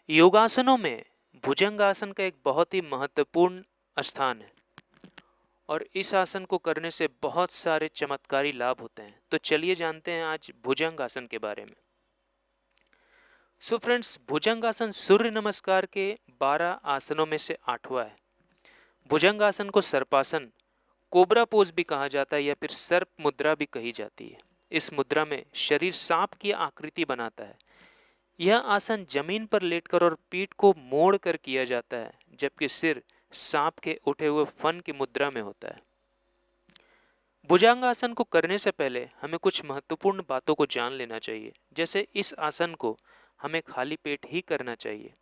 योगासनों में भुजंगासन का एक बहुत ही महत्वपूर्ण स्थान है और इस आसन को करने से बहुत सारे चमत्कारी लाभ होते हैं। तो चलिए जानते हैं आज भुजंगासन के बारे में। सो फ्रेंड्स, भुजंगासन सूर्य नमस्कार के 12 आसनों में से 8वां है। भुजंगासन को सर्पासन, कोबरा पोज भी कहा जाता है या फिर सर्प मुद्रा भी कही जाती है। इस मुद्रा में शरीर सांप की आकृति बनाता है। यह आसन जमीन पर लेटकर और पीठ को मोड़कर किया जाता है, जबकि सिर सांप के उठे हुए फन की मुद्रा में होता है। भुजंगासन को करने से पहले हमें कुछ महत्वपूर्ण बातों को जान लेना चाहिए। जैसे इस आसन को हमें खाली पेट ही करना चाहिए।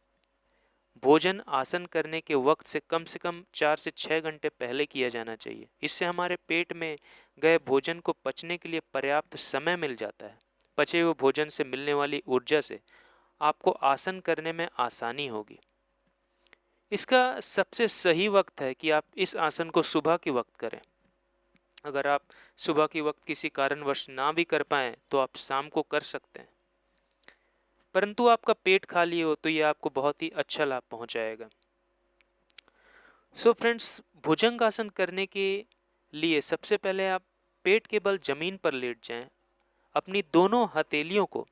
भोजन आसन करने के वक्त से कम 4 से 6 घंटे पहले किया जाना चाहिए। इससे हमारे पेट में गए भोजन को पचने के लिए पर्याप्त समय मिल जाता है। पचे हुए भोजन से मिलने वाली ऊर्जा से आपको आसन करने में आसानी होगी। इसका सबसे सही वक्त है कि आप इस आसन को सुबह के वक्त करें। अगर आप सुबह के वक्त किसी कारणवश ना भी कर पाएं तो आप शाम को कर सकते हैं, परंतु आपका पेट खाली हो तो यह आपको बहुत ही अच्छा लाभ पहुंचाएगा। सो फ्रेंड्स, भुजंगासन करने के लिए सबसे पहले आप पेट के बल जमीन पर लेट जाएं। अपनी दोनों हथेलियों को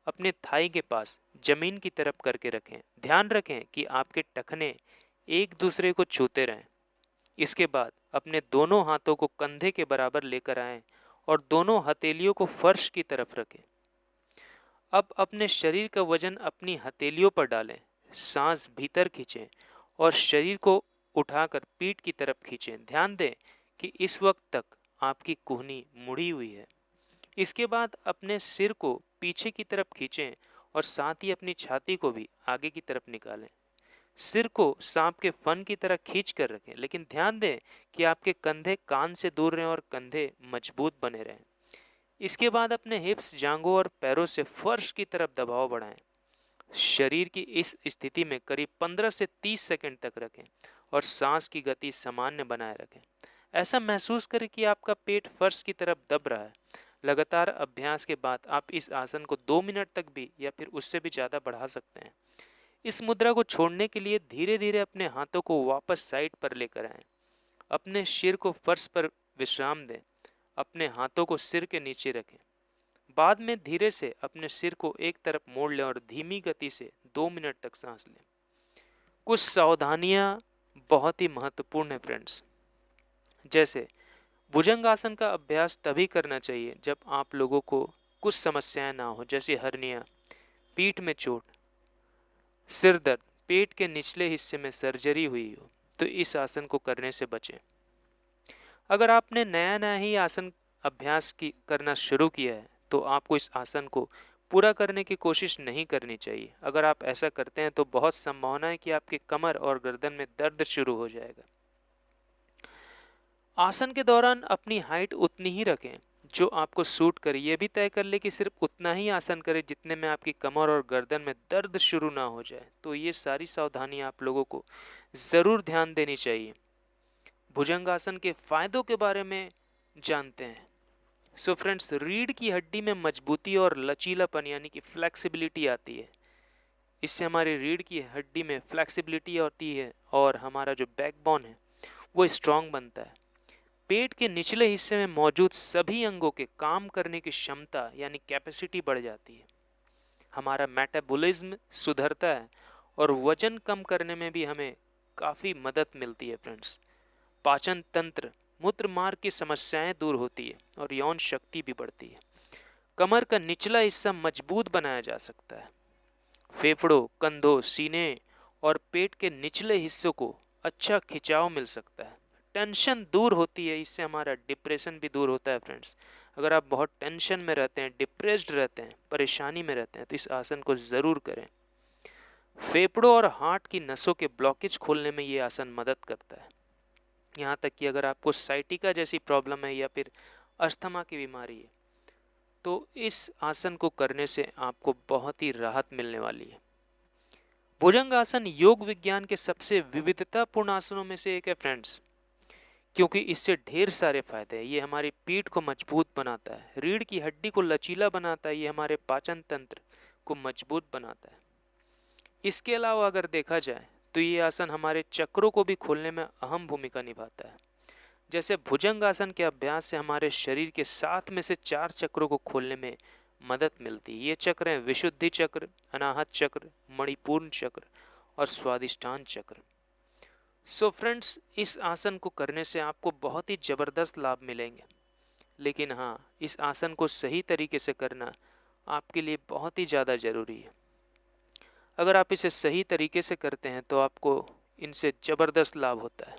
अपने थाई के पास जमीन की तरफ करके रखें। ध्यान रखें कि आपके टखने एक दूसरे को छूते रहें। इसके बाद अपने दोनों हाथों को कंधे के बराबर लेकर आएं और दोनों हथेलियों को फर्श की तरफ रखें। अब अपने शरीर का वजन अपनी हथेलियों पर डालें। सांस भीतर खींचें और शरीर को उठाकर पीठ की तरफ खींचें। ध्यान दें कि इस वक्त तक आपकी कूहनी मुड़ी हुई है। इसके बाद अपने सिर को पीछे की तरफ खींचें और साथ ही अपनी छाती को भी आगे की तरफ निकालें। सिर को सांप के फन की तरह खींच कर रखें, लेकिन ध्यान दें कि आपके कंधे कान से दूर रहें और कंधे मजबूत बने रहें। इसके बाद अपने हिप्स, जांघों और पैरों से फर्श की तरफ दबाव बढ़ाएं। शरीर की इस स्थिति में करीब 15 से 30 सेकंड तक रखें और सांस की गति सामान्य बनाए रखें। ऐसा महसूस करें कि आपका पेट फर्श की तरफ दब रहा है। लगातार अभ्यास के बाद आप इस आसन को 2 मिनट तक भी या फिर उससे भी ज़्यादा बढ़ा सकते हैं। इस मुद्रा को छोड़ने के लिए धीरे धीरे अपने हाथों को वापस साइड पर लेकर आएं। अपने सिर को फर्श पर विश्राम दें। अपने हाथों को सिर के नीचे रखें। बाद में धीरे से अपने सिर को एक तरफ मोड़ लें और धीमी गति से 2 मिनट तक सांस लें। कुछ सावधानियां बहुत ही महत्वपूर्ण है फ्रेंड्स। जैसे भुजंगासन का अभ्यास तभी करना चाहिए जब आप लोगों को कुछ समस्याएं ना हो, जैसे हर्निया, पीठ में चोट, सिर दर्द, पेट के निचले हिस्से में सर्जरी हुई हो, तो इस आसन को करने से बचें। अगर आपने नया नया ही आसन अभ्यास की करना शुरू किया है तो आपको इस आसन को पूरा करने की कोशिश नहीं करनी चाहिए। अगर आप ऐसा करते हैं तो बहुत संभावना है कि आपके कमर और गर्दन में दर्द शुरू हो जाएगा। आसन के दौरान अपनी हाइट उतनी ही रखें जो आपको सूट करे। यह भी तय कर ले कि सिर्फ उतना ही आसन करें जितने में आपकी कमर और गर्दन में दर्द शुरू ना हो जाए। तो ये सारी सावधानी आप लोगों को ज़रूर ध्यान देनी चाहिए। भुजंगासन के फायदों के बारे में जानते हैं। सो फ्रेंड्स, रीढ़ की हड्डी में मजबूती और लचीलापन यानी कि फ्लेक्सिबिलिटी आती है। इससे हमारी रीढ़ की हड्डी में फ्लेक्सिबिलिटी होती है और हमारा जो बैकबोन है वो स्ट्रांग बनता है। पेट के निचले हिस्से में मौजूद सभी अंगों के काम करने की क्षमता यानी कैपेसिटी बढ़ जाती है। हमारा मेटाबॉलिज्म सुधरता है और वजन कम करने में भी हमें काफ़ी मदद मिलती है फ्रेंड्स। पाचन तंत्र, मूत्र मार्ग की समस्याएं दूर होती है और यौन शक्ति भी बढ़ती है। कमर का निचला हिस्सा मजबूत बनाया जा सकता है। फेफड़ों, कंधों, सीने और पेट के निचले हिस्सों को अच्छा खिंचाव मिल सकता है। टेंशन दूर होती है, इससे हमारा डिप्रेशन भी दूर होता है फ्रेंड्स। अगर आप बहुत टेंशन में रहते हैं, डिप्रेस्ड रहते हैं, परेशानी में रहते हैं तो इस आसन को ज़रूर करें। फेफड़ों और हार्ट की नसों के ब्लॉकेज खोलने में ये आसन मदद करता है। यहाँ तक कि अगर आपको साइटिका जैसी प्रॉब्लम है या फिर अस्थमा की बीमारी है तो इस आसन को करने से आपको बहुत ही राहत मिलने वाली है। भुजंगासन योग विज्ञान के सबसे विविधतापूर्ण आसनों में से एक है फ्रेंड्स, क्योंकि इससे ढेर सारे फायदे हैं। ये हमारी पीठ को मजबूत बनाता है, रीढ़ की हड्डी को लचीला बनाता है, ये हमारे पाचन तंत्र को मजबूत बनाता है, इसके अलावा अगर देखा जाए तो ये आसन हमारे चक्रों को भी खोलने में अहम भूमिका निभाता है। जैसे भुजंग आसन के अभ्यास से हमारे शरीर के 7 में से 4 चक्रों को खोलने में मदद मिलती है। ये चक्र हैं विशुद्धि चक्र, अनाहत चक्र, मणिपूर्ण चक्र और स्वादिष्ठान चक्र। सो फ्रेंड्स, इस आसन को करने से आपको बहुत ही ज़बरदस्त लाभ मिलेंगे, लेकिन हाँ, इस आसन को सही तरीके से करना आपके लिए बहुत ही ज़्यादा ज़रूरी है। अगर आप इसे सही तरीके से करते हैं तो आपको इनसे ज़बरदस्त लाभ होता है।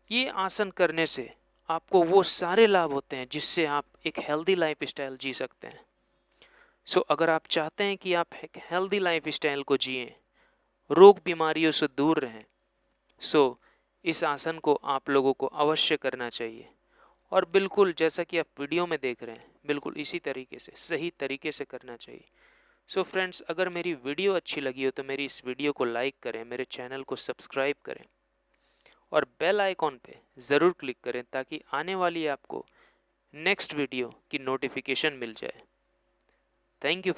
ये आसन करने से आपको वो सारे लाभ होते हैं जिससे आप एक हेल्दी लाइफ स्टाइल जी सकते हैं। सो अगर आप चाहते हैं कि आप एक हेल्दी लाइफ स्टाइल को जिएं, रोग बीमारियों से दूर रहें, सो इस आसन को आप लोगों को अवश्य करना चाहिए। और बिल्कुल जैसा कि आप वीडियो में देख रहे हैं, बिल्कुल इसी तरीके से सही तरीके से करना चाहिए। सो फ्रेंड्स, अगर मेरी वीडियो अच्छी लगी हो तो मेरी इस वीडियो को लाइक करें, मेरे चैनल को सब्सक्राइब करें और बेल आइकॉन पे ज़रूर क्लिक करें ताकि आने वाली आपको नेक्स्ट वीडियो की नोटिफिकेशन मिल जाए। Thank you.